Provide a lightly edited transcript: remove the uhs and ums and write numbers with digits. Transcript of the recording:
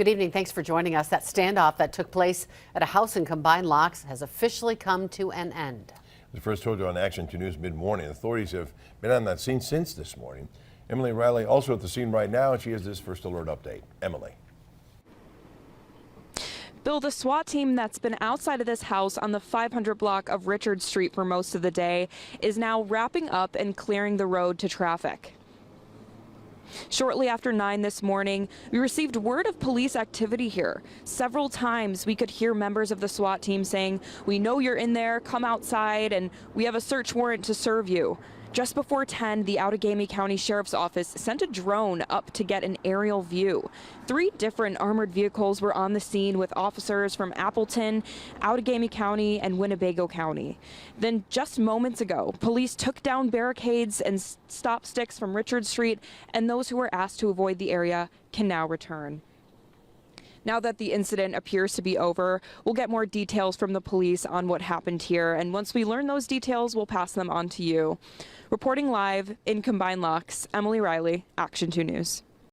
Good evening. Thanks for joining us. That standoff that took place at a house in Combined Locks has officially come to an end. The first told you on Action 2 News mid-morning. Authorities have been on that scene since this morning. Emily Riley also at the scene right now, and she has this first alert update. Emily. Bill, the SWAT team that's been outside of this house on the 500 block of Richard Street for most of the day is now wrapping up and clearing the road to traffic. Shortly after 9 this morning, we received word of police activity here. Several times we could hear members of the SWAT team saying, "We know you're in there, come outside, and we have a search warrant to serve you." Just before 10, the Outagamie County Sheriff's Office sent a drone up to get an aerial view. 3 different armored vehicles were on the scene with officers from Appleton, Outagamie County, and Winnebago County. Then just moments ago, police took down barricades and stop sticks from Richard Street, and those who were asked to avoid the area can now return. Now that the incident appears to be over, we'll get more details from the police on what happened here, and once we learn those details, we'll pass them on to you. Reporting live in Combined Locks, Emily Riley, Action 2 News.